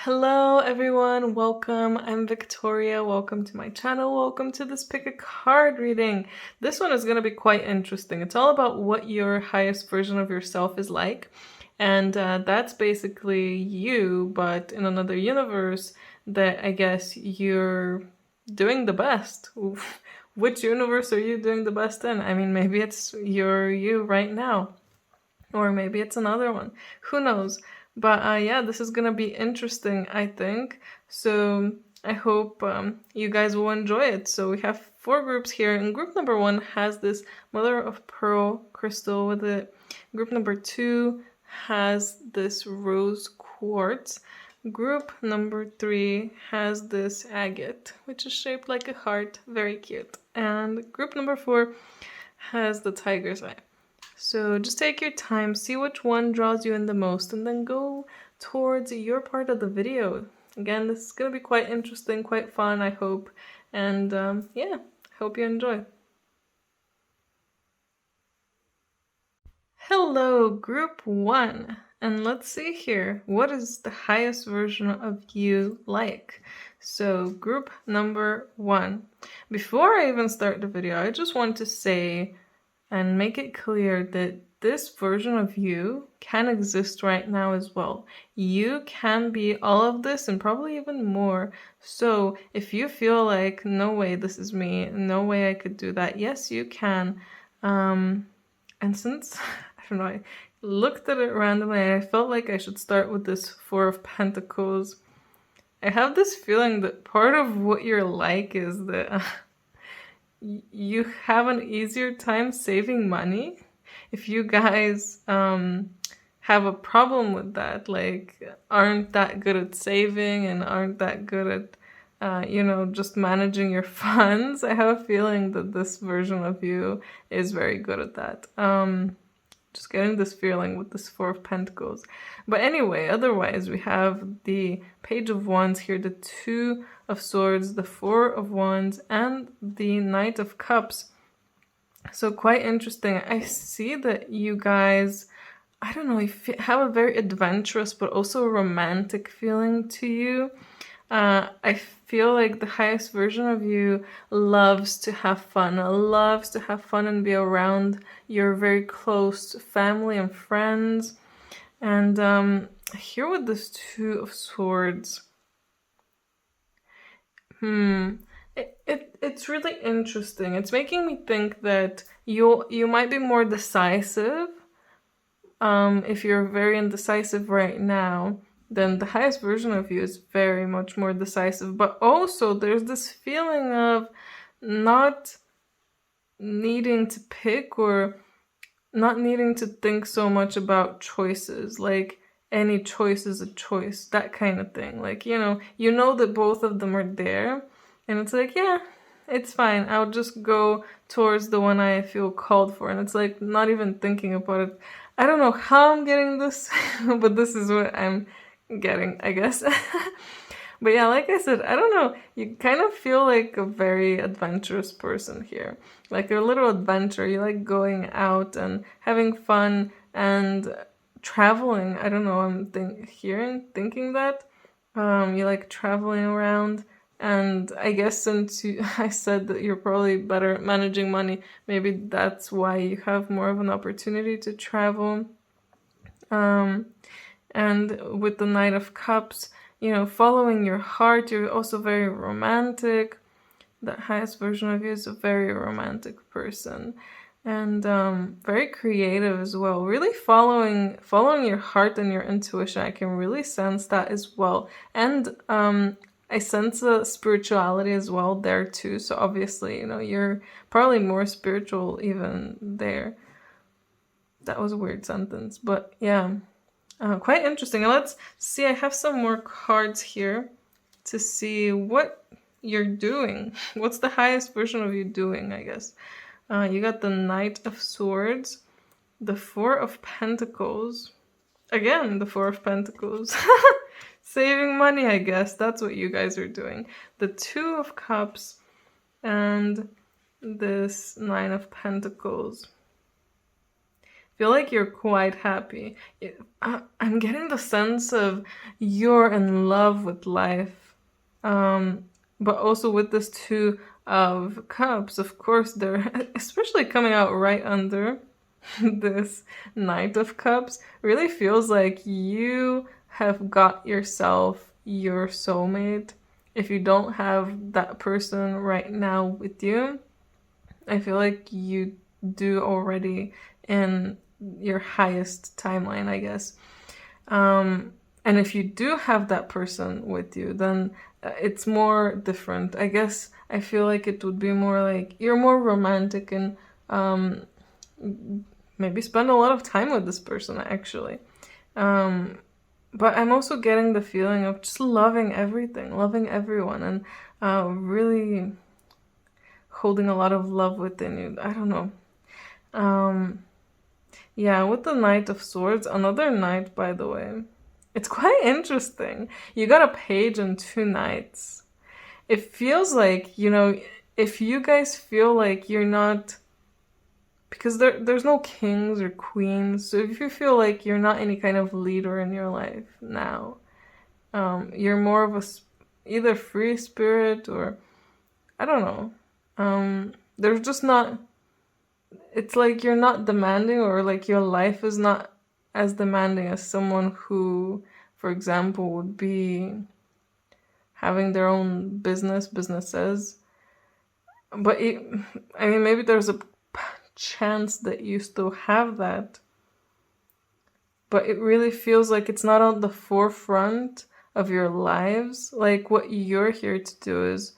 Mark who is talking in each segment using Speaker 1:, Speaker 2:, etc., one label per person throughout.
Speaker 1: Hello everyone, welcome. I'm Victoria. Welcome to my channel. Welcome to this pick a card reading. This one is going to be quite interesting. It's all about what your highest version of yourself is like. And that's basically you, but in another universe that I guess you're doing the best. Which universe are you doing the best in? I mean, maybe it's you right now. Or maybe it's another one. Who knows? But yeah, this is gonna be interesting, I think. So I hope you guys will enjoy it. So we have 4 groups here, and group number 1 has this mother of pearl crystal with it. Group number 2 has this rose quartz. Group number 3 has this agate, which is shaped like a heart, very cute. And group number 4 has the tiger's eye. So just take your time, see which one draws you in the most, and then go towards your part of the video. Again, this is going to be quite interesting, quite fun, I hope. And yeah, I hope you enjoy. Hello, group 1. And let's see here, what is the highest version of you like? So group number 1. Before I even start the video, I just want to say and make it clear that this version of you can exist right now as well. You can be all of this and probably even more. So if you feel like, no way, this is me, no way I could do that, yes, you can. And since, I don't know, I looked at it randomly and I felt like I should start with this 4 of Pentacles. I have this feeling that part of what you're like is that you have an easier time saving money. If you guys have a problem with that, like aren't that good at saving and aren't that good at just managing your funds, I have a feeling that this version of you is very good at that. Just getting this feeling with this 4 of Pentacles. But anyway, otherwise we have the Page of Wands here, the 2 of Swords, the 4 of Wands, and the Knight of Cups. So quite interesting. I see that you guys, I don't know, you have a very adventurous but also romantic feeling to you. I feel like the highest version of you loves to have fun, and be around your very close family and friends. And here with this 2 of Swords, it's really interesting. It's making me think that you might be more decisive. If you're very indecisive right now, then the highest version of you is very much more decisive. But also there's this feeling of not needing to pick or not needing to think so much about choices. Like any choice is a choice, that kind of thing. Like, you know that both of them are there. And it's like, yeah, it's fine. I'll just go towards the one I feel called for. And it's like not even thinking about it. I don't know how I'm getting this, but this is what I'm getting, I guess. But yeah, like I said, I don't know, you kind of feel like a very adventurous person here. Like a little adventure. You like going out and having fun and traveling. I don't know, I'm thinking that. You like traveling around. And I guess since I said that you're probably better at managing money, maybe that's why you have more of an opportunity to travel. And with the Knight of Cups, following your heart, you're also very romantic. The highest version of you is a very romantic person. And very creative as well. Really following your heart and your intuition. I can really sense that as well. And I sense a spirituality as well there too. So obviously, you're probably more spiritual even there. That was a weird sentence, but yeah. Quite interesting. Let's see, I have some more cards here to see what you're doing. What's the highest version of you doing, I guess? You got the Knight of Swords, the 4 of Pentacles. Again, the 4 of Pentacles. Saving money, I guess. That's what you guys are doing. The 2 of Cups and this 9 of Pentacles. feel like you're quite happy. I'm getting the sense of you're in love with life. But also with this Two of Cups, of course, they're especially coming out right under this Knight of Cups, really feels like you have got yourself your soulmate. If you don't have that person right now with you, I feel like you do already in your highest timeline, I guess. And if you do have that person with you, then it's more different. I guess I feel like it would be more like you're more romantic and maybe spend a lot of time with this person, actually. But I'm also getting the feeling of just loving everything, loving everyone, and really holding a lot of love within you. I don't know. Yeah, with the Knight of Swords, another knight, by the way. It's quite interesting. You got a page and two knights. It feels like, if you guys feel like you're not, because there's no kings or queens, so if you feel like you're not any kind of leader in your life now, you're more of either free spirit or, I don't know. There's just not, it's like you're not demanding, or like your life is not as demanding as someone who, for example, would be having their own businesses. But I mean, maybe there's a chance that you still have that, but it really feels like it's not on the forefront of your lives. Like what you're here to do is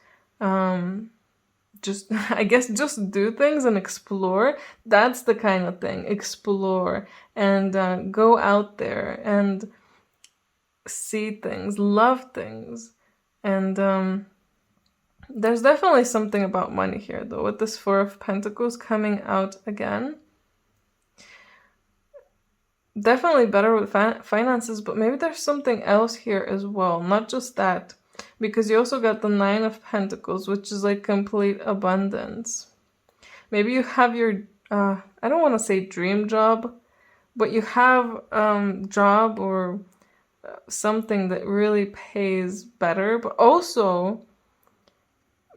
Speaker 1: just I guess just do things and explore. That's the kind of thing. Explore and go out there and see things, love things. And there's definitely something about money here, though, with this Four of Pentacles coming out again. Definitely better with finances, but maybe there's something else here as well. Not just that, because you also got the Nine of Pentacles, which is like complete abundance. Maybe you have your, I don't want to say dream job, but you have job or something that really pays better, but also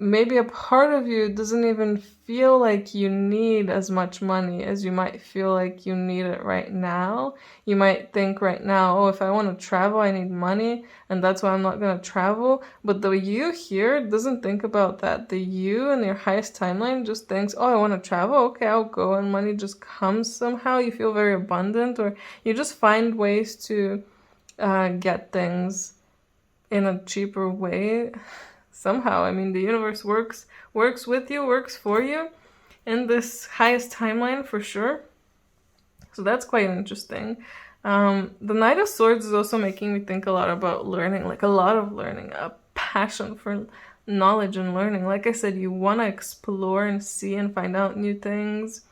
Speaker 1: maybe a part of you doesn't even feel like you need as much money as you might feel like you need it right now. You might think right now, oh, if I want to travel, I need money, and that's why I'm not going to travel. But the you here doesn't think about that. The you in your highest timeline just thinks, oh, I want to travel, okay, I'll go, and money just comes somehow. You feel very abundant, or you just find ways to get things in a cheaper way. Somehow, I mean, the universe works with you, works for you in this highest timeline for sure. So that's quite interesting. The Knight of Swords is also making me think a lot about learning, like a lot of learning, a passion for knowledge and learning. Like I said, you want to explore and see and find out new things.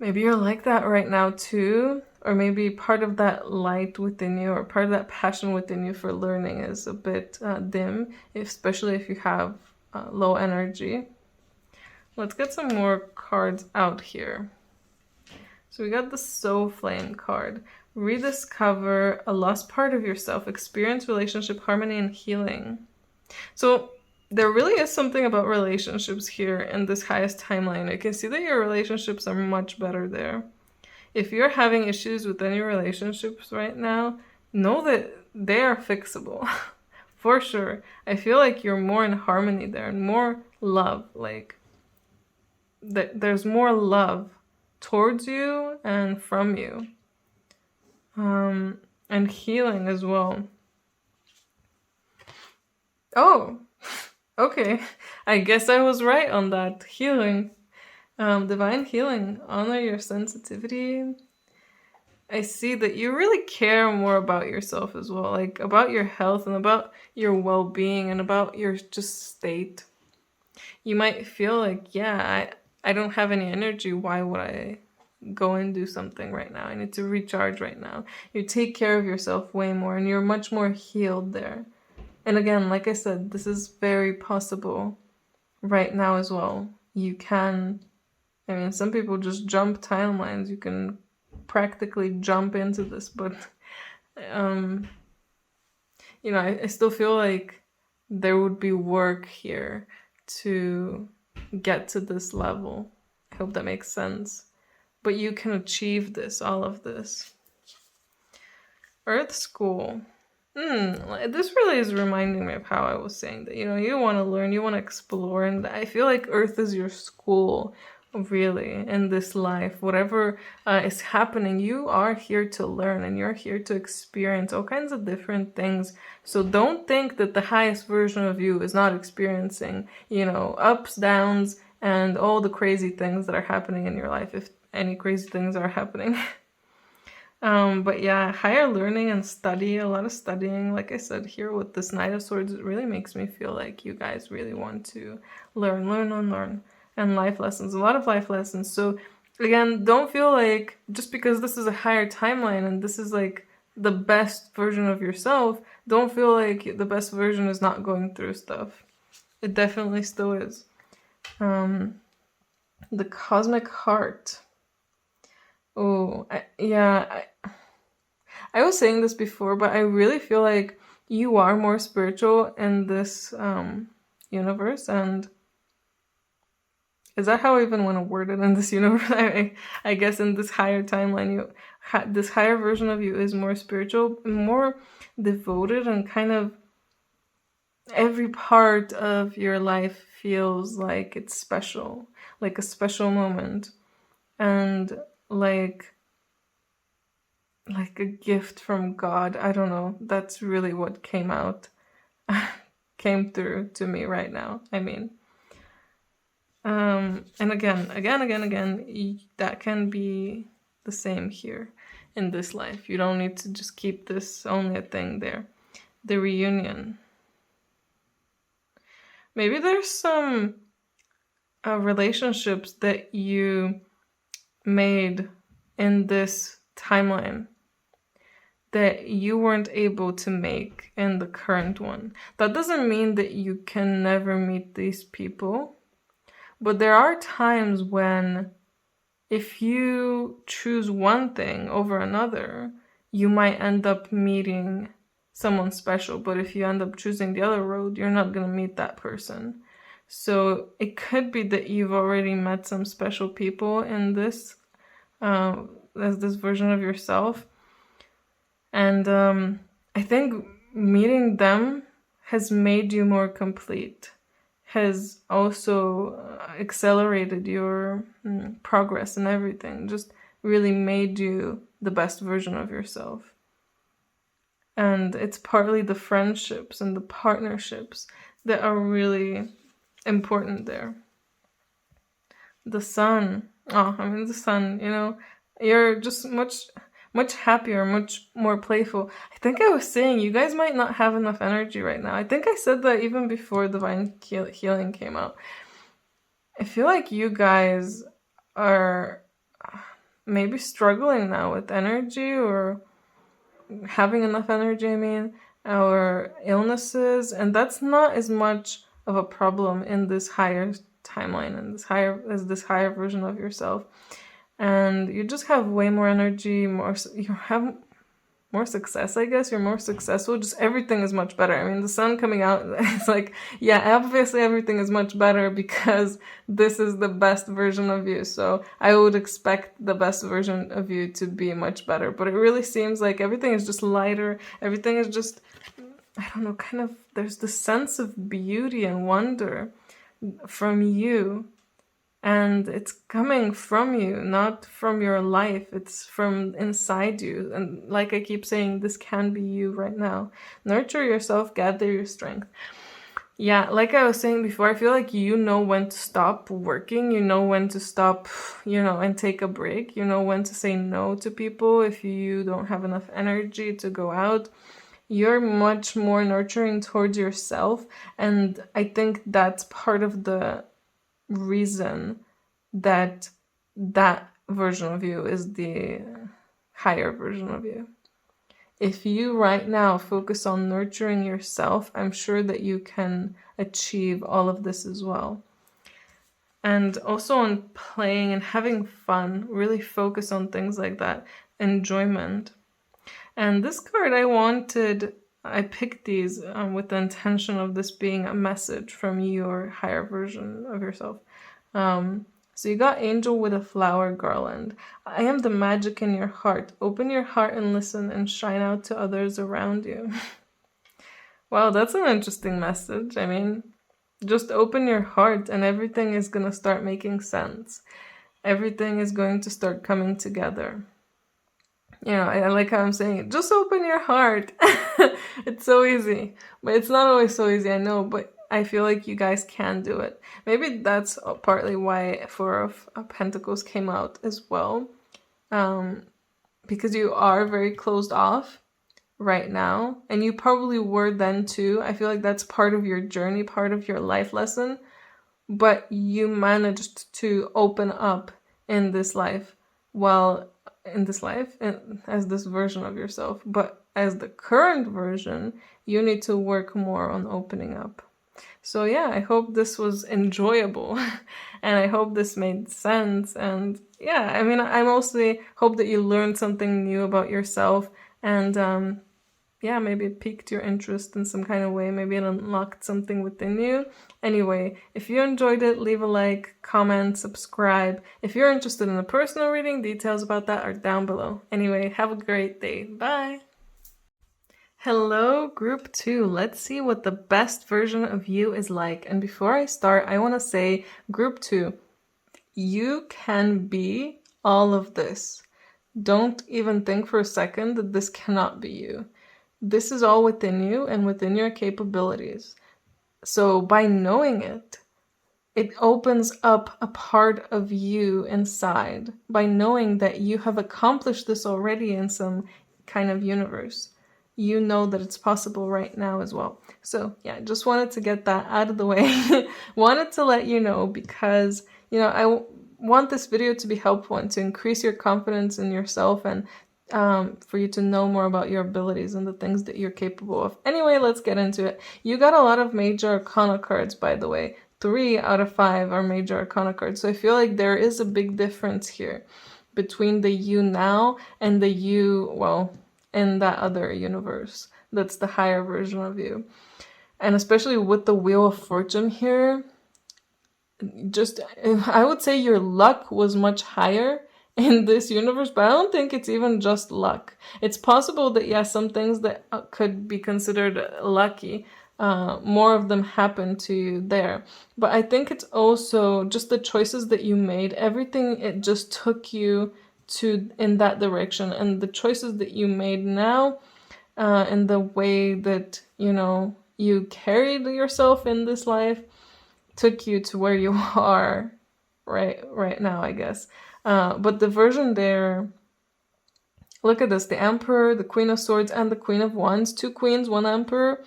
Speaker 1: Maybe you're like that right now too. Or maybe part of that light within you, or part of that passion within you for learning is a bit dim, especially if you have low energy. Let's get some more cards out here. So we got the Soul Flame card. Rediscover a lost part of yourself. Experience relationship harmony and healing. So there really is something about relationships here in this highest timeline. I can see that your relationships are much better there. If you're having issues with any relationships right now, know that they are fixable. For sure. I feel like you're more in harmony there and more love. Like, there's more love towards you and from you. And healing as well. Oh, okay. I guess I was right on that. Healing. Divine healing. Honor your sensitivity. I see that you really care more about yourself as well, like about your health and about your well-being and about your just state. You might feel like, yeah, I don't have any energy. Why would I go and do something right now? I need to recharge right now. You take care of yourself way more and you're much more healed there. And again, like I said, this is very possible right now as well. You can I mean, some people just jump timelines. You can practically jump into this, but I still feel like there would be work here to get to this level. I hope that makes sense. But you can achieve this, all of this. Earth School. This really is reminding me of how I was saying that, you want to learn, you want to explore, and I feel like Earth is your school, really, in this life. Whatever is happening, you are here to learn, and you're here to experience all kinds of different things. So don't think that the highest version of you is not experiencing, ups, downs, and all the crazy things that are happening in your life, if any crazy things are happening. But yeah, higher learning and study, a lot of studying. Like I said here with this Knight of Swords, it really makes me feel like you guys really want to learn. And life lessons, a lot of life lessons. So again, don't feel like just because this is a higher timeline and this is like the best version of yourself, don't feel like the best version is not going through stuff. It definitely still is. The Cosmic Heart. Oh, I was saying this before, but I really feel like you are more spiritual in this universe. And is that how I even want to word it in this universe? I guess in this higher timeline, this higher version of you is more spiritual, more devoted, and kind of every part of your life feels like it's special, like a special moment. And like a gift from God. I don't know. That's really what came through to me right now. I mean, and again, that can be the same here in this life. You don't need to just keep this only a thing there. The reunion. Maybe there's some relationships that you made in this timeline that you weren't able to make in the current one. That doesn't mean that you can never meet these people, but there are times when if you choose one thing over another, you might end up meeting someone special, but if you end up choosing the other road, you're not going to meet that person. So it could be that you've already met some special people in this as this version of yourself. And I think meeting them has made you more complete, has also accelerated your progress and everything, just really made you the best version of yourself. And it's partly the friendships and the partnerships that are really important there. The Sun. The Sun, you're just much happier, much more playful. I think I was saying you guys might not have enough energy right now. I think I said that even before Divine Healing came out. I feel like you guys are maybe struggling now with energy or having enough energy, or illnesses, and that's not as much of a problem in this higher timeline and this higher version of yourself. And you just have way more energy, you have more success, I guess. You're more successful. Just everything is much better. The Sun coming out, it's like, yeah, obviously everything is much better because this is the best version of you. So I would expect the best version of you to be much better. But it really seems like everything is just lighter. Everything is just, I don't know, kind of, there's this sense of beauty and wonder from you. And it's coming from you, not from your life. It's from inside you. And like I keep saying, this can be you right now. Nurture yourself, gather your strength. Yeah, like I was saying before, I feel like you know when to stop working. You know when to stop, and take a break. You know when to say no to people if you don't have enough energy to go out. You're much more nurturing towards yourself. And I think that's part of the reason that version of you is the higher version of you. If you right now focus on nurturing yourself, I'm sure that you can achieve all of this as well. and also on playing and having fun. Really focus on things like that, enjoyment. And this card, I picked these with the intention of this being a message from your higher version of yourself. So you got Angel with a flower garland. I am the magic in your heart. Open your heart and listen and shine out to others around you. Wow, that's an interesting message. I mean, just open your heart and everything is going to start making sense. Everything is going to start coming together. You know, I like how I'm saying it. Just open your heart. It's so easy. But it's not always so easy, I know. But I feel like you guys can do it. Maybe that's partly why Four of Pentacles came out as well. Because you are very closed off right now. And you probably were then too. I feel like that's part of your journey, part of your life lesson. But you managed to open up in this life as this version of yourself. But as the current version, you need to work more on opening up. So yeah, I hope this was enjoyable and I hope this made sense. And yeah, I mean, I mostly hope that you learned something new about yourself and yeah, maybe it piqued your interest in some kind of way. Maybe it unlocked something within you. Anyway, if you enjoyed it, leave a like, comment, subscribe. If you're interested in a personal reading, details about that are down below. Anyway, have a great day. Bye! Hello, group 2. Let's see what the best version of you is like. And before I start, I want to say, group 2, you can be all of this. Don't even think for a second that this cannot be you. This is all within you and within your capabilities. So by knowing it, it opens up a part of you inside. By knowing that you have accomplished this already in some kind of universe, you know that it's possible right now as well. So yeah, just wanted to get that out of the way. Wanted to let you know because, you know, I want this video to be helpful and to increase your confidence in yourself and for you to know more about your abilities and the things that you're capable of. Anyway, let's get into it. You got a lot of major arcana cards, by the way. 3 out of 5 are major arcana cards. So I feel like there is a big difference here between the you now and the you, well, in that other universe. That's the higher version of you. And especially with the Wheel of Fortune here, just, I would say your luck was much higher in this universe, but I don't think it's even just luck. It's possible that, yeah, some things that could be considered lucky, more of them happen to you there. But I think it's also just the choices that you made, everything, it just took you in that direction. And the choices that you made now, and the way that, you know, you carried yourself in this life took you to where you are right now, I guess. But the version there, look at this, the Emperor, the Queen of Swords, and the Queen of Wands, 2 queens, 1 emperor.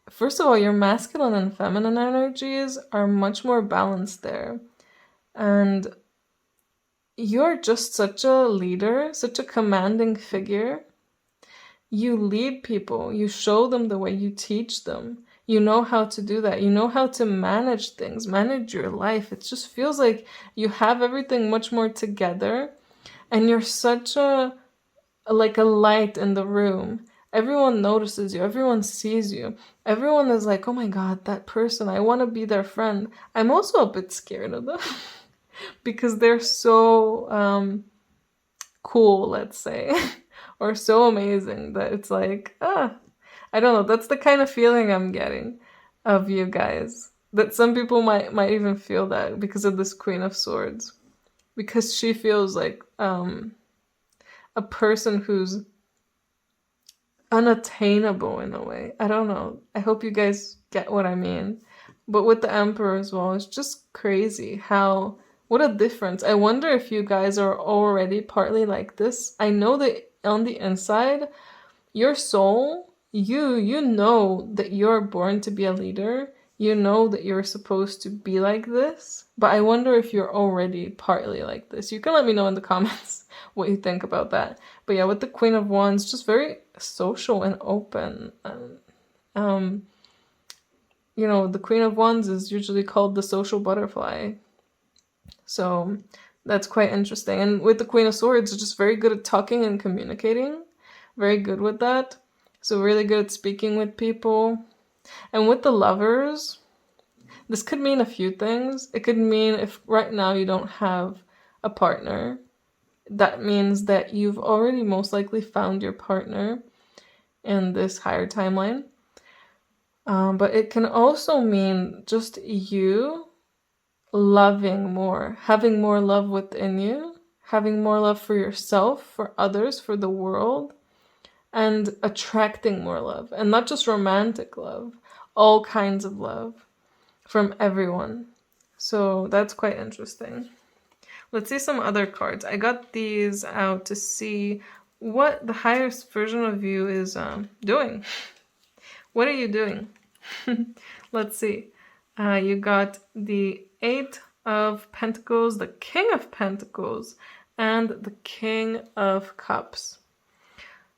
Speaker 1: First of all, your masculine and feminine energies are much more balanced there. And you're just such a leader, such a commanding figure. You lead people, you show them the way, you teach them. You know how to do that. You know how to manage things, manage your life. It just feels like you have everything much more together. And you're such like a light in the room. Everyone notices you. Everyone sees you. Everyone is like, oh my God, that person, I want to be their friend. I'm also a bit scared of them because they're so cool, let's say, or so amazing that it's like, I don't know, that's the kind of feeling I'm getting of you guys. That some people might even feel that because of this Queen of Swords. Because she feels like a person who's unattainable in a way. I don't know. I hope you guys get what I mean. But with the Emperor as well, it's just crazy what a difference. I wonder if you guys are already partly like this. I know that on the inside, your soul, you know that you're born to be a leader. You know that you're supposed to be like this. But I wonder if you're already partly like this. You can let me know in the comments what you think about that. But yeah, with the Queen of Wands, just very social and open. You know, the Queen of Wands is usually called the social butterfly. So that's quite interesting. And with the Queen of Swords, it's just very good at talking and communicating. Very good with that. So really good at speaking with people. And with the Lovers, this could mean a few things. It could mean if right now you don't have a partner, that means that you've already most likely found your partner in this higher timeline. But it can also mean just you loving more, having more love within you, having more love for yourself, for others, for the world, and attracting more love. And not just romantic love, all kinds of love from everyone. So that's quite interesting. Let's see some other cards. I got these out to see what the highest version of you is doing. What are you doing? Let's see. You got the Eight of Pentacles, the King of Pentacles, and the King of Cups.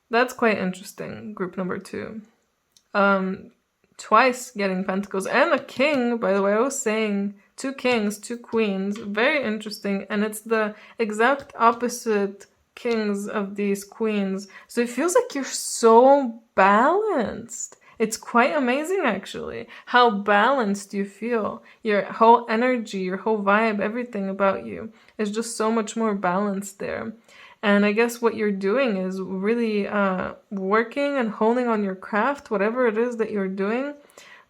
Speaker 1: That's quite interesting, group number 2. Twice getting Pentacles and a King, by the way. I was saying 2 kings, 2 queens. Very interesting. And it's the exact opposite kings of these queens. So it feels like you're so balanced. It's quite amazing, actually, how balanced you feel. Your whole energy, your whole vibe, everything about you is just so much more balanced there. And I guess what you're doing is really working and honing on your craft, whatever it is that you're doing,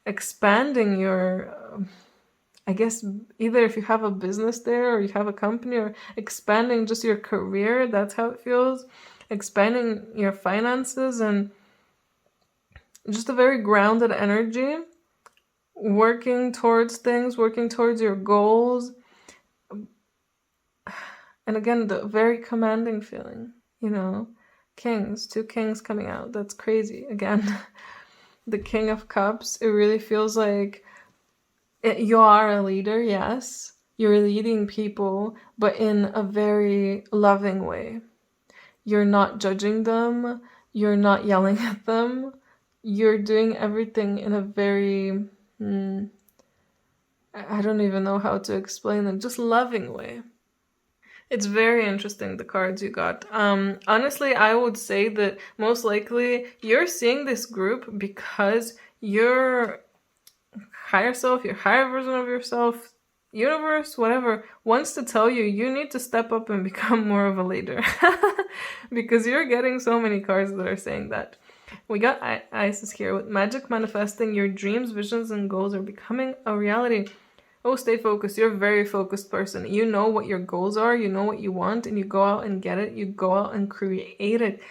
Speaker 1: expanding your, I guess, either if you have a business there or you have a company, or expanding just your career, that's how it feels, expanding your finances, and just a very grounded energy, working towards things, working towards your goals. And again, the very commanding feeling, kings, 2 kings coming out. That's crazy. Again, the King of Cups, it really feels like you are a leader, yes. You're leading people, but in a very loving way. You're not judging them. You're not yelling at them. You're doing everything in a very, I don't even know how to explain it, just loving way. It's very interesting, the cards you got. Honestly, I would say that most likely you're seeing this group because your higher self, your higher version of yourself, universe, whatever, wants to tell you you need to step up and become more of a leader. Because you're getting so many cards that are saying that. We got Isis here with magic manifesting. Your dreams, visions, and goals are becoming a reality. Oh, stay focused. You're a very focused person. You know what your goals are. You know what you want, and you go out and get it. You go out and create it.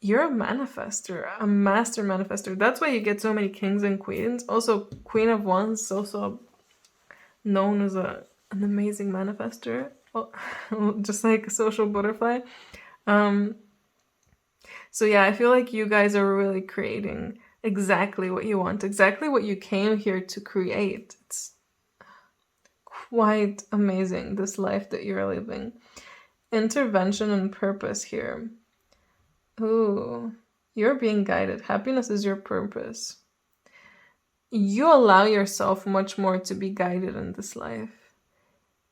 Speaker 1: You're a manifester, a master manifester. That's why you get so many kings and queens. Also, Queen of Wands is also known as an amazing manifester. Oh, just like a social butterfly. So yeah, I feel like you guys are really creating exactly what you want, exactly what you came here to create. It's quite amazing, this life that you're living. Intervention and purpose here. Ooh, you're being guided. Happiness is your purpose. You allow yourself much more to be guided in this life.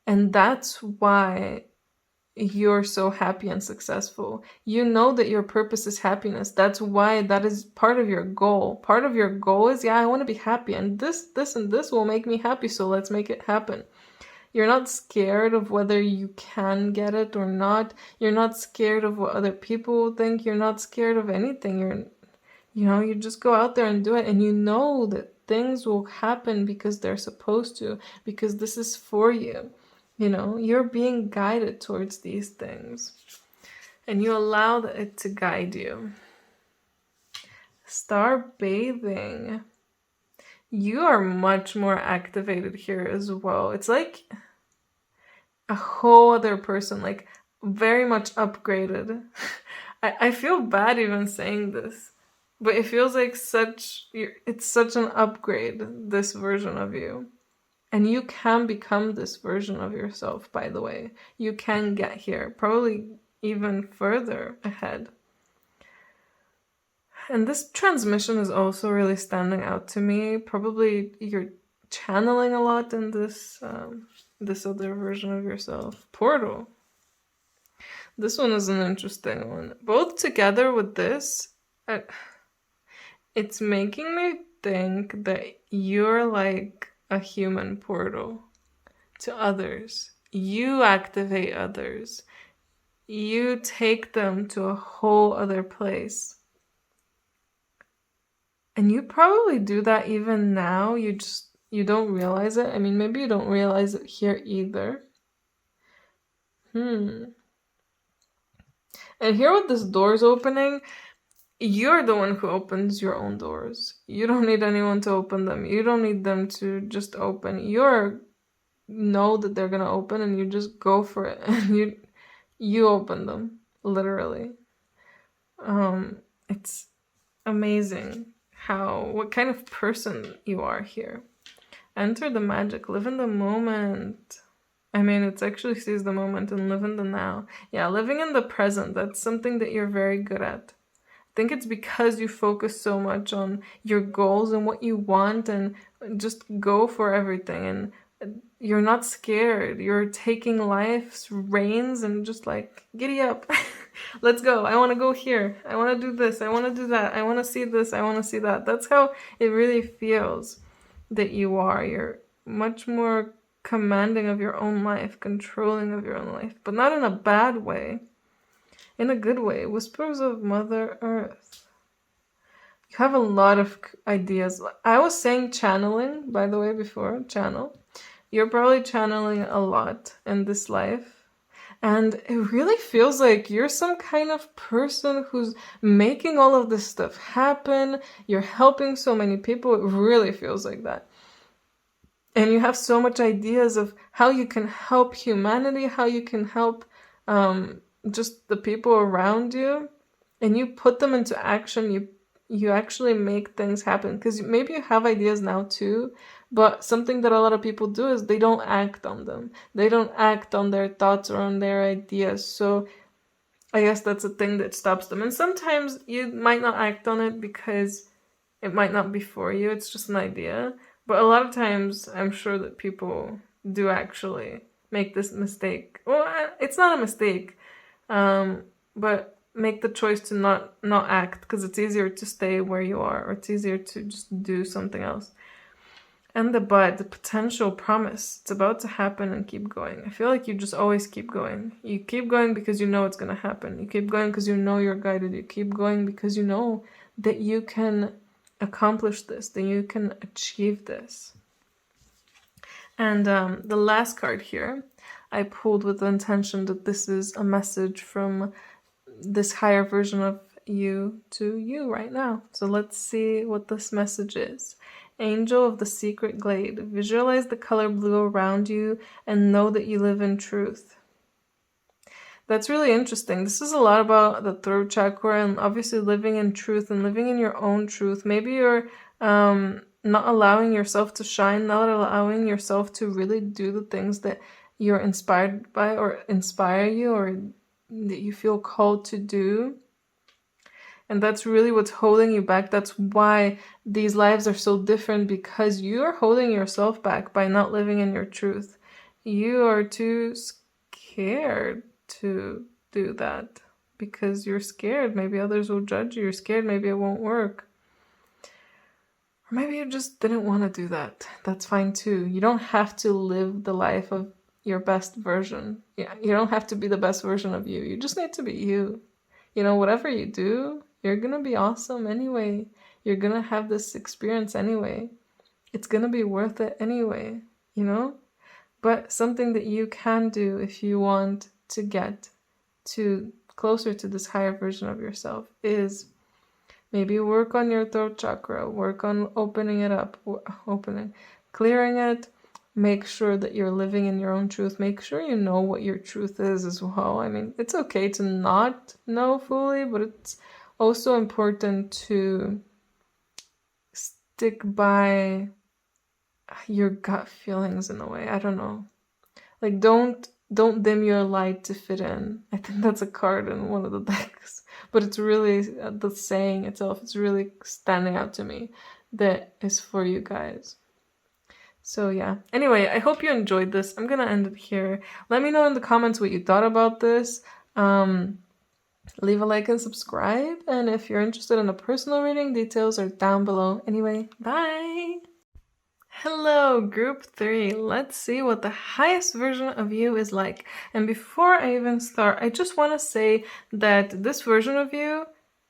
Speaker 1: And that's why you're so happy and successful. You know that your purpose is happiness. That's why that is part of your goal. Part of your goal is, I want to be happy, and this, and this will make me happy, so let's make it happen. You're not scared of whether you can get it or not. You're not scared of what other people will think. You're not scared of anything. You just go out there and do it, and you know that things will happen because they're supposed to, because this is for you. You're being guided towards these things, and you allow it to guide you. Star bathing. You are much more activated here as well. It's like a whole other person, like very much upgraded. I feel bad even saying this, but it feels like it's such an upgrade, this version of you. And you can become this version of yourself, by the way. You can get here, probably even further ahead. And this transmission is also really standing out to me. Probably you're channeling a lot in this this other version of yourself. Portal. This one is an interesting one. Both together with this, it's making me think that you're like a human portal to others. You activate others. You take them to a whole other place. And you probably do that even now. You don't realize it. I mean, maybe you don't realize it here either. And here with this doors opening, you're the one who opens your own doors. You don't need anyone to open them. You don't need them to just open. You know that they're gonna open, and you just go for it, and you open them, literally. It's amazing what kind of person you are here. Enter the magic, live in the moment. I mean, it's actually seize the moment and live in the now. Yeah, living in the present, that's something that you're very good at. I think it's because you focus so much on your goals and what you want and just go for everything. And you're not scared. You're taking life's reins and just like, giddy up. Let's go. I want to go here. I want to do this. I want to do that. I want to see this. I want to see that. That's how it really feels that you are. You're much more commanding of your own life, controlling of your own life, but not in a bad way, in a good way. Whispers of Mother Earth. You have a lot of ideas. I was saying channeling, by the way, before, channel. You're probably channeling a lot in this life. And it really feels like you're some kind of person who's making all of this stuff happen. You're helping so many people. It really feels like that. And you have so much ideas of how you can help humanity, how you can help just the people around you. And you put them into action. You actually make things happen. Because maybe you have ideas now too. But something that a lot of people do is they don't act on them. They don't act on their thoughts or on their ideas. So I guess that's a thing that stops them. And sometimes you might not act on it because it might not be for you. It's just an idea. But a lot of times I'm sure that people do actually make this mistake. Well, it's not a mistake. But make the choice to not act because it's easier to stay where you are, or it's easier to just do something else. And the potential promise, it's about to happen, and keep going. I feel like you just always keep going. You keep going because you know it's going to happen. You keep going because you know you're guided. You keep going because you know that you can accomplish this, that you can achieve this. And the last card here, I pulled with the intention that this is a message from this higher version of you to you right now. So let's see what this message is. Angel of the secret glade, visualize the color blue around you and know that you live in truth. That's really interesting. This is a lot about the throat chakra and obviously living in truth and living in your own truth. Maybe you're not allowing yourself to shine, not allowing yourself to really do the things that you're inspired by or inspire you or that you feel called to do. And that's really what's holding you back. That's why these lives are so different, because you're holding yourself back by not living in your truth. You are too scared to do that because you're scared. Maybe others will judge you. You're scared maybe it won't work. Or maybe you just didn't want to do that. That's fine too. You don't have to live the life of your best version. Yeah, you don't have to be the best version of you. You just need to be you. You know, whatever you do, you're going to be awesome anyway. You're going to have this experience anyway. It's going to be worth it anyway, you know? But something that you can do if you want to get to closer to this higher version of yourself is maybe work on your throat chakra, work on opening it up, clearing it. Make sure that you're living in your own truth. Make sure you know what your truth is as well. I mean, it's okay to not know fully, but it's also important to stick by your gut feelings in a way. I don't know. Like, don't dim your light to fit in. I think that's a card in one of the decks. But it's really, the saying itself is really standing out to me that is for you guys. So yeah. Anyway, I hope you enjoyed this. I'm gonna end it here. Let me know in the comments what you thought about this. Leave a like and subscribe. And if you're interested in a personal reading, details are down below. Anyway, bye! Hello, group 3. Let's see what the highest version of you is like. And before I even start, I just want to say that this version of you,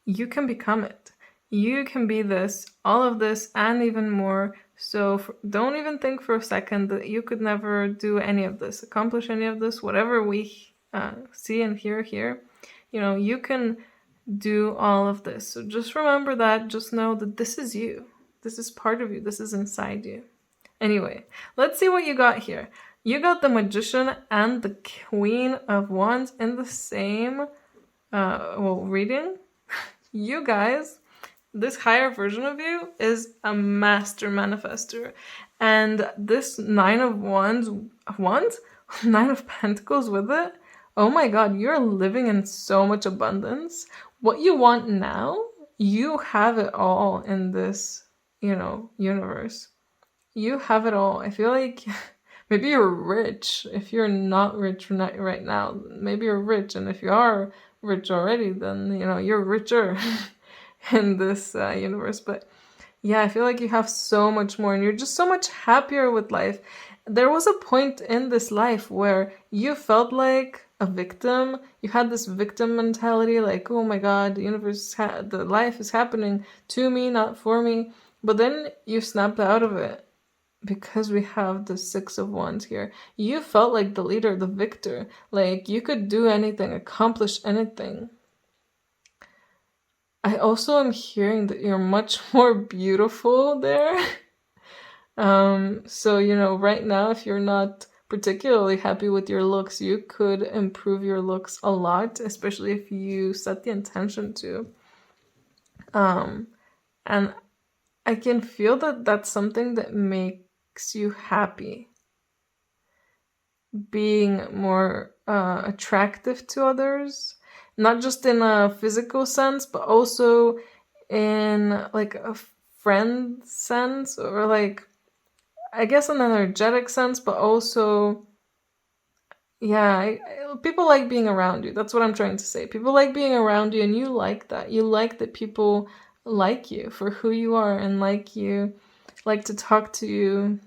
Speaker 1: you can become it. You can be this, all of this, and even more. So don't even think for a second that you could never do any of this, accomplish any of this, whatever we see and hear here. You know, you can do all of this. So just remember that. Just know that this is you. This is part of you. This is inside you. Anyway, let's see what you got here. You got the Magician and the Queen of Wands in the same reading. You guys, this higher version of you is a master manifester. And this Nine of Wands? Nine of Pentacles with it? Oh my god, you're living in so much abundance. What you want now, you have it all in this, universe. You have it all. I feel like maybe you're rich. If you're not rich right now, maybe you're rich. And if you are rich already, then, you're richer in this universe. But yeah, I feel like you have so much more and you're just so much happier with life. There was a point in this life where you felt like a victim. You had this victim mentality, like, oh my god, the life is happening to me, not for me. But then you snapped out of it. Because we have the Six of Wands here, you felt like the leader, the victor, like you could do anything, accomplish anything. I also am hearing that you're much more beautiful there. So, right now, if you're not particularly happy with your looks, you could improve your looks a lot, especially if you set the intention to. And I can feel that that's something that makes you happy, being more attractive to others, not just in a physical sense, but also in like a friend sense, or like I guess an energetic sense, but also people like being around you. That's what I'm trying to say. People like being around you, and you like that. You like that people like you for who you are and like you, like to talk to you.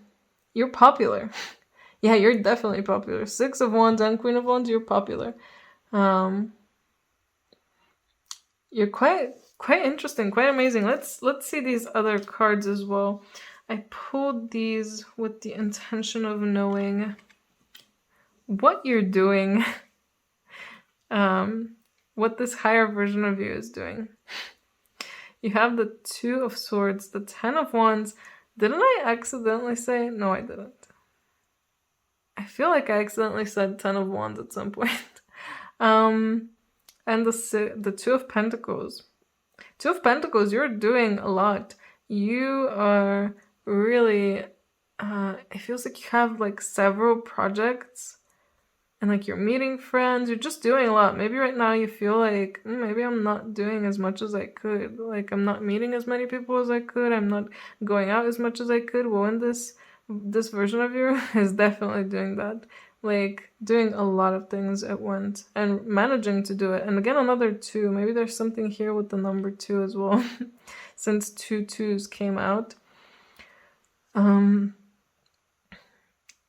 Speaker 1: You're popular. Yeah, you're definitely popular. Six of Wands and Queen of Wands, you're popular. You're quite interesting, quite amazing. Let's see these other cards as well. I pulled these with the intention of knowing what you're doing, what this higher version of you is doing. You have the Two of Swords, the Ten of Wands. Didn't I accidentally say? No, I didn't. I feel like I accidentally said Ten of Wands at some point. And the Two of Pentacles. Two of Pentacles, you're doing a lot. You are really, it feels like you have like several projects and like you're meeting friends. You're just doing a lot. Maybe right now you feel like, maybe I'm not doing as much as I could. Like I'm not meeting as many people as I could. I'm not going out as much as I could. Well, in this version of you is definitely doing that. Like doing a lot of things at once and managing to do it. And again, another 2. Maybe there's something here with the number 2 as well, since 2 2s came out.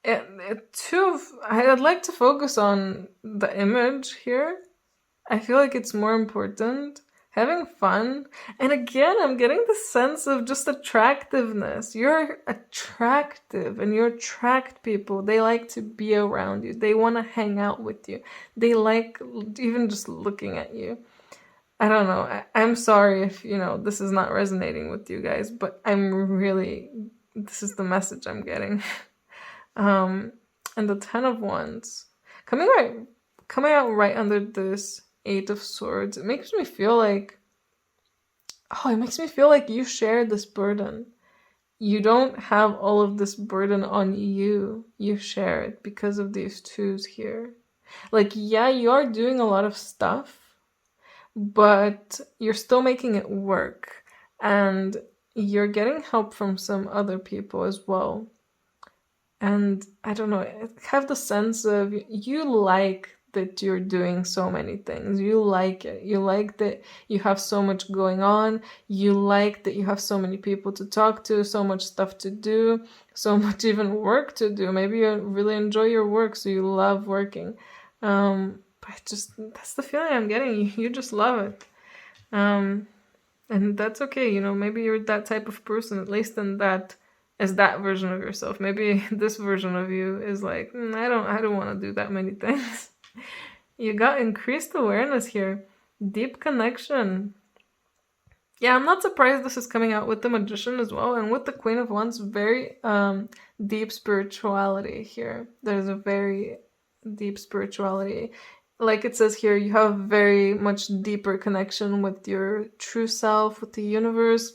Speaker 1: I'd like to focus on the image here. I feel like it's more important. Having fun. And again, I'm getting the sense of just attractiveness. You're attractive and you attract people. They like to be around you. They want to hang out with you. They like even just looking at you. I don't know. I'm sorry if, this is not resonating with you guys, but this is the message I'm getting. And the Ten of Wands. Coming out right under this Eight of Swords, it makes me feel like you share this burden. You don't have all of this burden on you. You share it because of these 2s here. Like, yeah, you are doing a lot of stuff, but you're still making it work. And you're getting help from some other people as well. And I don't know, have the sense of you like that you're doing so many things. You like it. You like that you have so much going on. You like that you have so many people to talk to, so much stuff to do, so much even work to do. Maybe you really enjoy your work, so you love working. But just that's the feeling I'm getting. You just love it. And that's okay, maybe you're that type of person, at least in that as that version of yourself. Maybe this version of you is like, I don't want to do that many things. You got increased awareness here, deep connection. Yeah, I'm not surprised this is coming out with the Magician as well, and with the Queen of Wands, very deep spirituality here. There's a very deep spirituality. Like it says here, you have very much deeper connection with your true self, with the universe,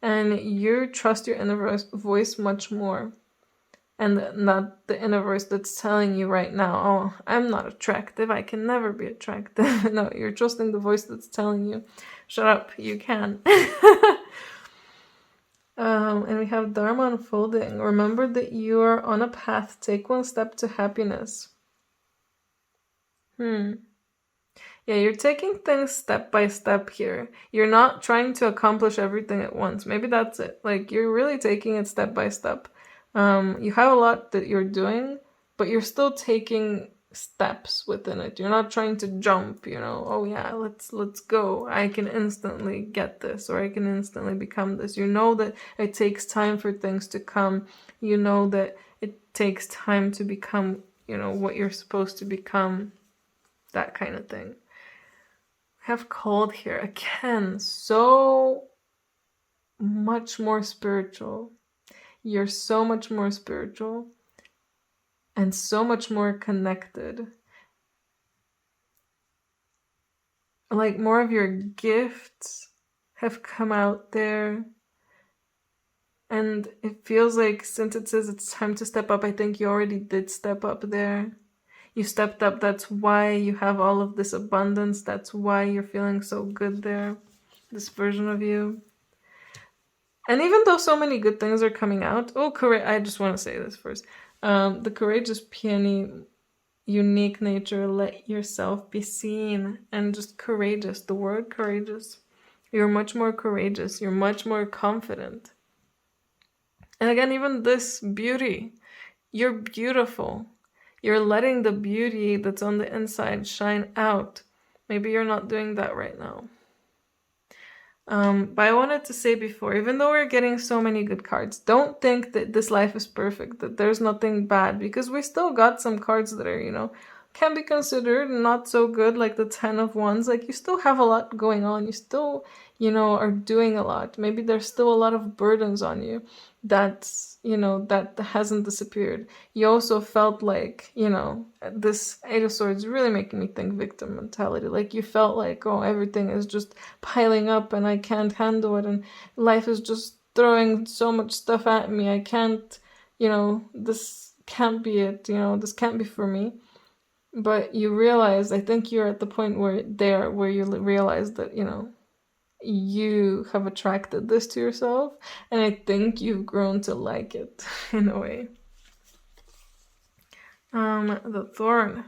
Speaker 1: and you trust your inner voice much more. And not the inner voice that's telling you right now, oh, I'm not attractive, I can never be attractive. No, you're trusting the voice that's telling you, shut up, you can. And we have Dharma unfolding. Remember that you are on a path. Take one step to happiness. Yeah, you're taking things step by step here. You're not trying to accomplish everything at once. Maybe that's it. Like, you're really taking it step by step. You have a lot that you're doing, but you're still taking steps within it. You're not trying to jump, oh yeah, let's go. I can instantly get this, or I can instantly become this. You know that it takes time for things to come. You know that it takes time to become, what you're supposed to become. That kind of thing. Have cold here again, so much more spiritual. You're so much more spiritual and so much more connected. Like, more of your gifts have come out there, and it feels like, since it says it's time to step up, I think you already did step up there. You stepped up. That's why you have all of this abundance. That's why you're feeling so good there. This version of you. And even though so many good things are coming out, I just want to say this first. The courageous peony, unique nature, let yourself be seen, and just courageous. The word courageous. You're much more courageous. You're much more confident. And again, even this beauty, you're beautiful. You're letting the beauty that's on the inside shine out. Maybe you're not doing that right now. But I wanted to say before, even though we're getting so many good cards, don't think that this life is perfect, that there's nothing bad, because we still got some cards that are, can be considered not so good, like the 10 of Wands. Like, you still have a lot going on. You still, are doing a lot. Maybe there's still a lot of burdens on you that's, that hasn't disappeared. You also felt like, this 8 of Swords really making me think victim mentality. Like, you felt like, oh, everything is just piling up and I can't handle it, and life is just throwing so much stuff at me. I can't, this can't be it, this can't be for me. But you realize, I think you're at the point where you realize that, you have attracted this to yourself, and I think you've grown to like it in a way. The Thorn,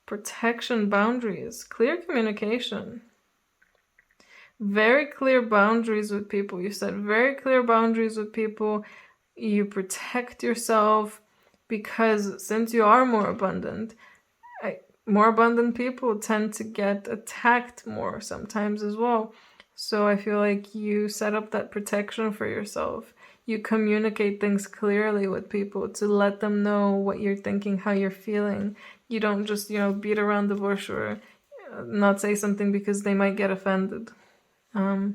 Speaker 1: protection, boundaries, clear communication, very clear boundaries with people. You said very clear boundaries with people. You protect yourself, because since you are more abundant people tend to get attacked more sometimes as well. So I feel like you set up that protection for yourself. You communicate things clearly with people to let them know what you're thinking, how you're feeling. You don't just, beat around the bush or not say something because they might get offended. I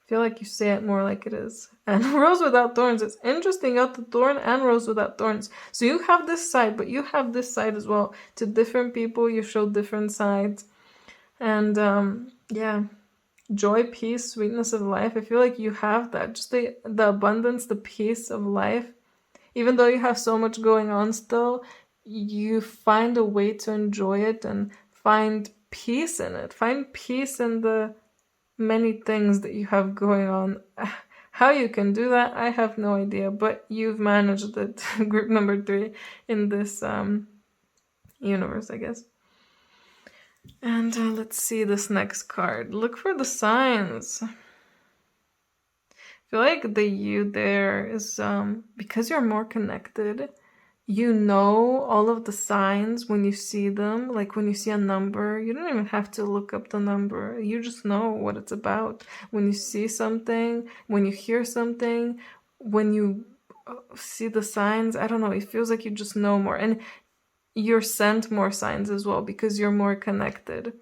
Speaker 1: feel like you say it more like it is. And Rose Without Thorns, it's interesting. You got the Thorn and Rose Without Thorns. So you have this side, but you have this side as well. To different people, you show different sides. And yeah, joy, peace, sweetness of life. I feel like you have that. Just the abundance, the peace of life. Even though you have so much going on still, you find a way to enjoy it and find peace in it. Find peace in the many things that you have going on. How you can do that, I have no idea, but you've managed it. Group number 3 in this universe, I guess. And let's see this next card. Look for the signs. I feel like the you there is because you're more connected, you know all of the signs when you see them. Like when you see a number, you don't even have to look up the number. You just know what it's about. When you see something, when you hear something, when you see the signs, I don't know, it feels like you just know more. And you're sent more signs as well because you're more connected.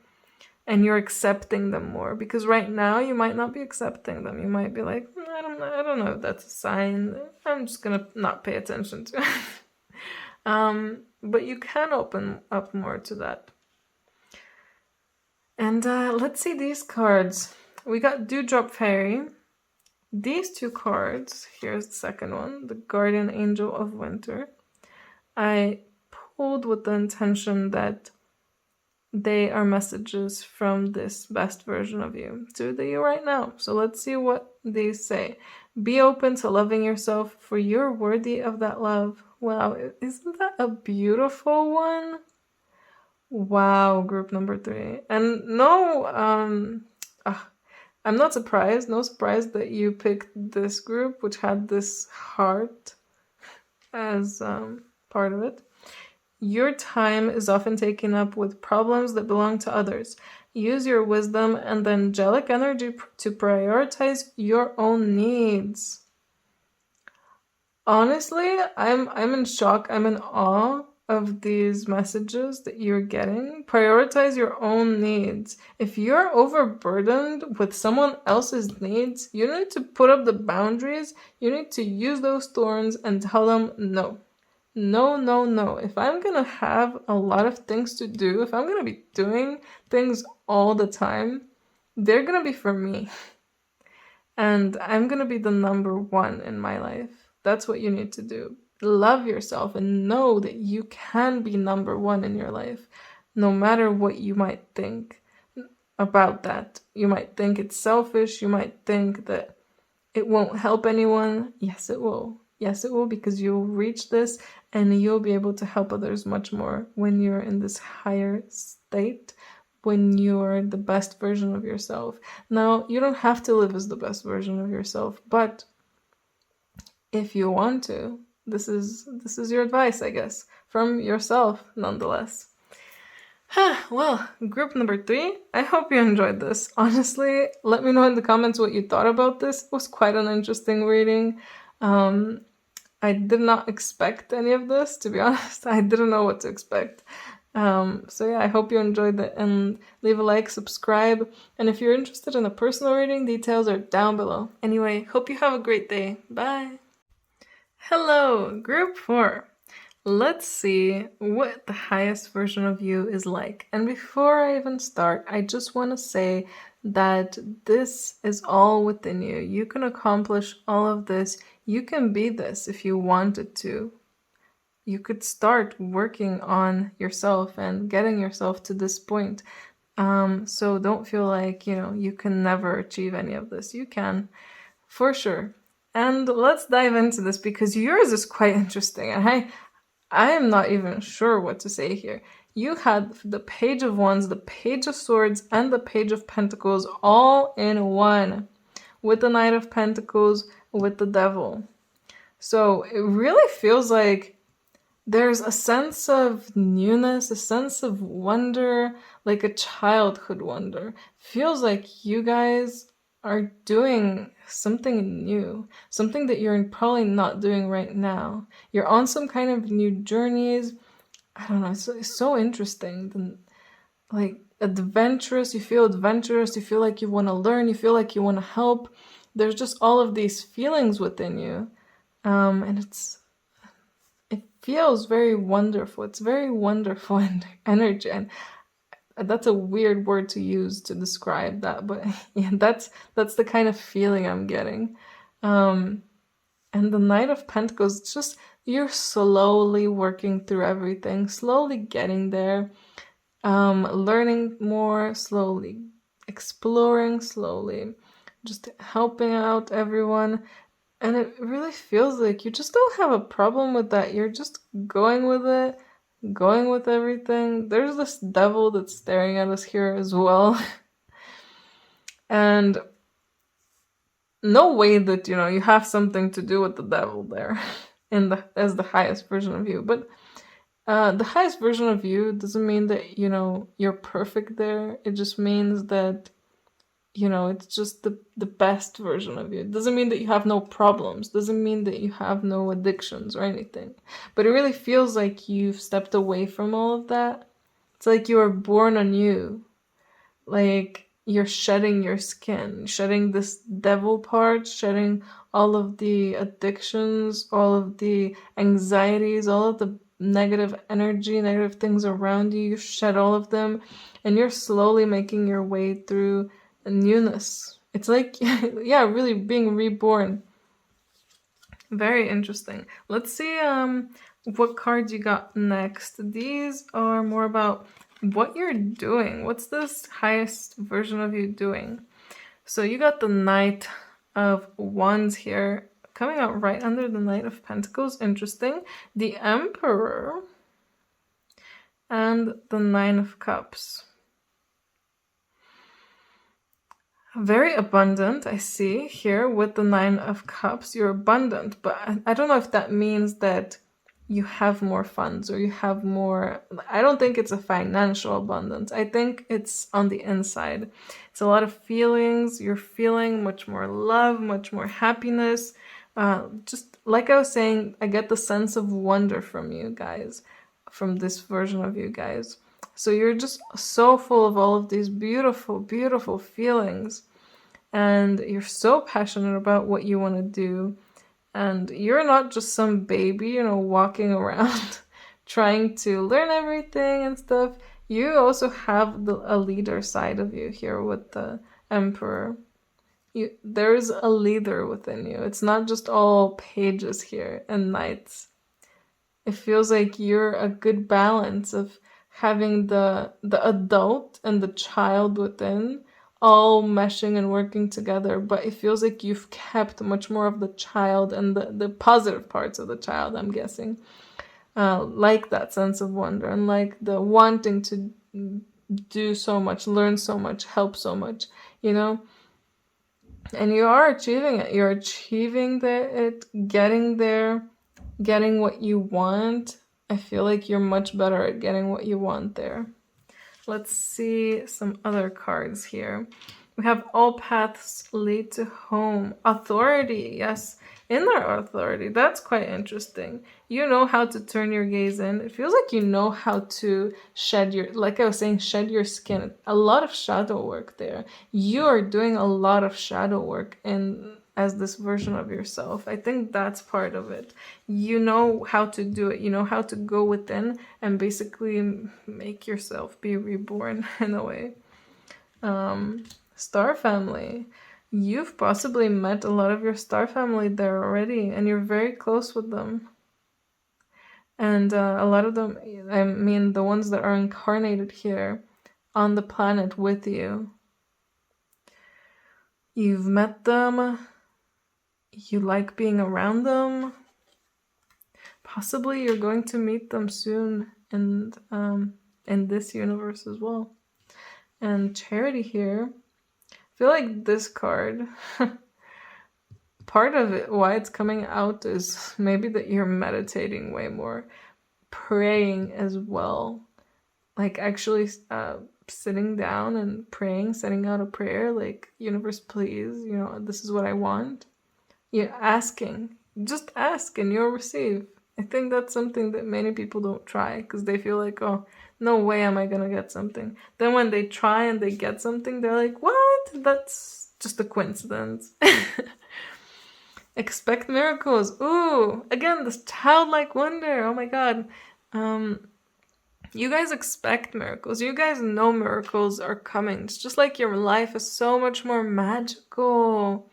Speaker 1: And you're accepting them more, because right now you might not be accepting them. You might be like, I don't know if that's a sign. I'm just gonna not pay attention to it. But you can open up more to that. And let's see these cards. We got Dewdrop Fairy. These two cards, here's the second one, the Guardian Angel of Winter. I pulled with the intention that they are messages from this best version of you to the you right now. So let's see what they say. Be open to loving yourself, for you're worthy of that love. Wow, isn't that a beautiful one? Wow, group number 3. And no, I'm not surprised. No surprise that you picked this group, which had this heart as part of it. Your time is often taken up with problems that belong to others. Use your wisdom and the angelic energy to prioritize your own needs. Honestly, I'm in shock. I'm in awe of these messages that you're getting. Prioritize your own needs. If you're overburdened with someone else's needs, you need to put up the boundaries. You need to use those thorns and tell them no. No, no, no. If I'm gonna have a lot of things to do, if I'm gonna be doing things all the time, they're gonna be for me. And I'm gonna be the number 1 in my life. That's what you need to do. Love yourself and know that you can be number 1 in your life, no matter what you might think about that. You might think it's selfish. You might think that it won't help anyone. Yes, it will. Yes, it will, because you'll reach this and you'll be able to help others much more when you're in this higher state, when you're the best version of yourself. Now, you don't have to live as the best version of yourself, but if you want to, this is your advice, I guess, from yourself nonetheless. Well, group number 3, I hope you enjoyed this. Honestly, let me know in the comments what you thought about this. It was quite an interesting reading. I did not expect any of this, to be honest. I didn't know what to expect. So yeah, I hope you enjoyed it, and leave a like, subscribe, and if you're interested in a personal reading, details are down below. Anyway, hope you have a great day. Bye! Hello, group 4. Let's see what the highest version of you is like. And before I even start, I just want to say that this is all within you. You can accomplish all of this. You can be this if you wanted to. You could start working on yourself and getting yourself to this point. So don't feel like, you can never achieve any of this. You can, for sure. And let's dive into this, because yours is quite interesting. And I am not even sure what to say here. You had the Page of Wands, the Page of Swords, and the Page of Pentacles all in one, with the Knight of Pentacles, with the Devil. So it really feels like there's a sense of newness, a sense of wonder, like a childhood wonder. Feels like you guys are doing something new, something that you're probably not doing right now. You're on some kind of new journeys. I don't know, it's so interesting. Like adventurous, you feel adventurous, you feel like you want to learn, you feel like you want to help. There's just all of these feelings within you. And it feels very wonderful. It's very wonderful energy. And that's a weird word to use to describe that, but yeah, that's the kind of feeling I'm getting. And the Knight of Pentacles, it's just you're slowly working through everything, slowly getting there, learning more, slowly exploring, slowly just helping out everyone. And it really feels like you just don't have a problem with that. You're just going with it, going with everything. There's this devil that's staring at us here as well. And no way that, you have something to do with the devil there as the highest version of you. But the highest version of you doesn't mean that, you're perfect there. It just means that it's just the best version of you. It doesn't mean that you have no problems. Doesn't mean that you have no addictions or anything. But it really feels like you've stepped away from all of that. It's like you were born anew. Like you're shedding your skin, shedding this devil part, shedding all of the addictions, all of the anxieties, all of the negative energy, negative things around you. You shed all of them, and you're slowly making your way through a newness. It's like, yeah, really being reborn. Very interesting. Let's see what cards you got next. These are more about what you're doing. What's this highest version of you doing? So you got the Knight of Wands here, coming out right under the Knight of Pentacles. Interesting. The Emperor and the Nine of Cups. Very abundant, I see here with the Nine of Cups. You're abundant, but I don't know if that means that you have more funds or you have more. I don't think it's a financial abundance. I think it's on the inside. It's a lot of feelings. You're feeling much more love, much more happiness. Just like I was saying, I get the sense of wonder from you guys, from this version of you guys. So you're just so full of all of these beautiful, beautiful feelings. And you're so passionate about what you want to do. And you're not just some baby, walking around trying to learn everything and stuff. You also have a leader side of you here with the Emperor. There's a leader within you. It's not just all pages here and knights. It feels like you're a good balance of having the adult and the child within all meshing and working together, but it feels like you've kept much more of the child and the positive parts of the child, I'm guessing. Like that sense of wonder and like the wanting to do so much, learn so much, help so much, And you are achieving it. You're achieving it, getting there, getting what you want. I feel like you're much better at getting what you want there. Let's see some other cards here. We have all paths lead to home. Authority, yes. Inner authority, that's quite interesting. You know how to turn your gaze in. It feels like you know how to like I was saying, shed your skin. A lot of shadow work there. You are doing a lot of shadow work as this version of yourself. I think that's part of it. You know how to do it. You know how to go within and basically make yourself be reborn in a way. Star family. You've possibly met a lot of your star family there already, and you're very close with them. And a lot of them, I mean, the ones that are incarnated here on the planet with you. You've met them. You like being around them. Possibly you're going to meet them soon and in this universe as well. And Charity here. I feel like this card, part of it, why it's coming out is maybe that you're meditating way more, praying as well. Like actually sitting down and praying, setting out a prayer, like, universe, please, this is what I want. You're asking. Just ask and you'll receive. I think that's something that many people don't try because they feel like, oh, no way am I gonna get something. Then when they try and they get something, they're like, what? That's just a coincidence. Expect miracles. Ooh, again, this childlike wonder. Oh my god. You guys expect miracles. You guys know miracles are coming. It's just like your life is so much more magical.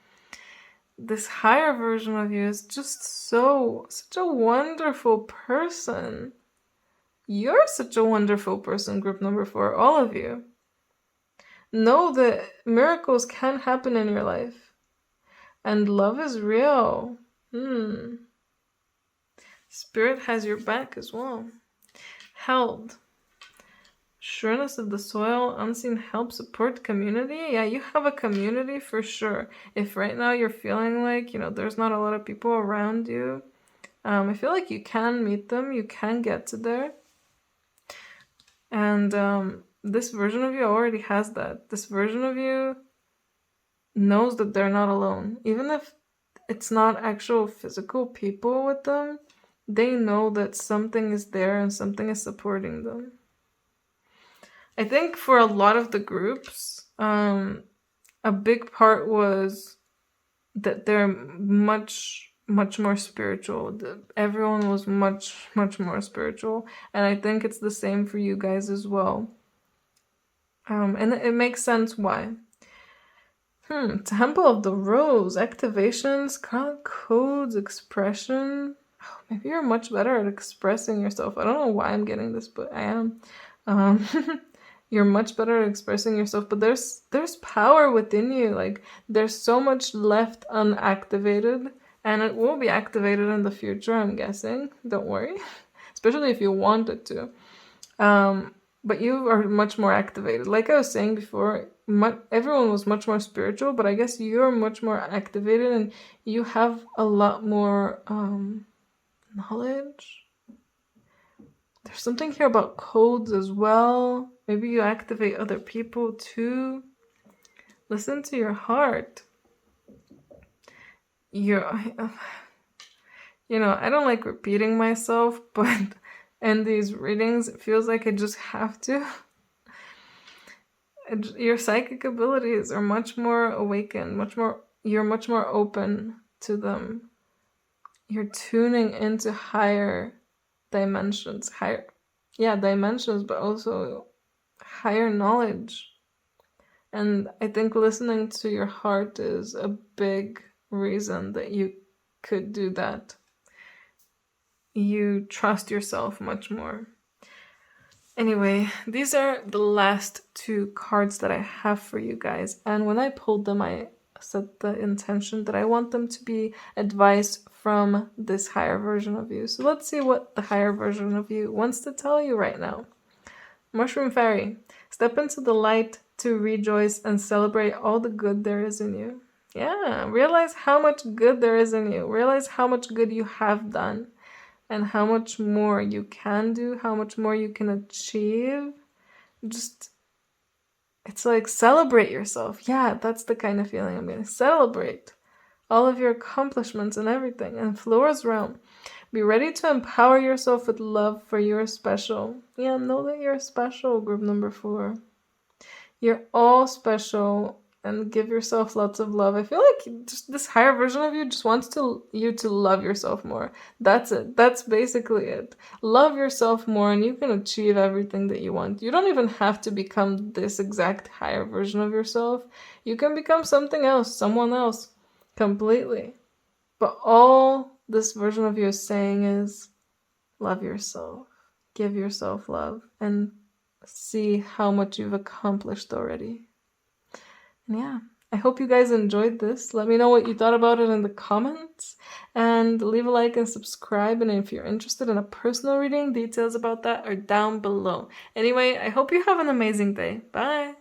Speaker 1: This higher version of you is just such a wonderful person. You're such a wonderful person, group number 4, all of you. Know that miracles can happen in your life. And love is real. Spirit has your back as well. Held. Sureness of the soil, unseen help, support, community. Yeah, you have a community for sure. If right now you're feeling like, there's not a lot of people around you, I feel like you can meet them, you can get to there. And this version of you already has that. This version of you knows that they're not alone. Even if it's not actual physical people with them, they know that something is there and something is supporting them. I think for a lot of the groups, a big part was that they're much more spiritual. Everyone was much more spiritual, and I think it's the same for you guys as well. And it makes sense why. Temple of the Rose, activations, codes, expression. Oh, maybe you're much better at expressing yourself. I don't know why I'm getting this, but I am. You're much better at expressing yourself, but there's power within you. Like, there's so much left unactivated, and it will be activated in the future, I'm guessing. Don't worry. Especially if you want it to. But you are much more activated. Like I was saying before, everyone was much more spiritual, but I guess you're much more activated and you have a lot more knowledge. There's something here about codes as well. Maybe you activate other people too. Listen to your heart. I don't like repeating myself, but in these readings, it feels like I just have to. Your psychic abilities are much more awakened, you're much more open to them. You're tuning into higher dimensions, but also higher knowledge. And I think listening to your heart is a big reason that you could do that. You trust yourself much more. Anyway, these are the last 2 cards that I have for you guys. And when I pulled them, I set the intention that I want them to be advice from this higher version of you. So let's see what the higher version of you wants to tell you right now. Mushroom Fairy, step into the light to rejoice and celebrate all the good there is in you. Yeah, realize how much good there is in you. Realize how much good you have done and how much more you can do, how much more you can achieve. It's like celebrate yourself. Yeah, that's the kind of feeling I'm getting. Celebrate all of your accomplishments and everything. And Flora's realm, be ready to empower yourself with love, for you're special. Yeah, know that you're special, group number 4. You're all special, and give yourself lots of love. I feel like just this higher version of you just wants you to love yourself more. That's it. That's basically it. Love yourself more and you can achieve everything that you want. You don't even have to become this exact higher version of yourself. You can become something else, someone else, completely. But all this version of you is saying is love yourself. Give yourself love and see how much you've accomplished already. And yeah, I hope you guys enjoyed this. Let me know what you thought about it in the comments. And leave a like and subscribe. And if you're interested in a personal reading, details about that are down below. Anyway, I hope you have an amazing day. Bye!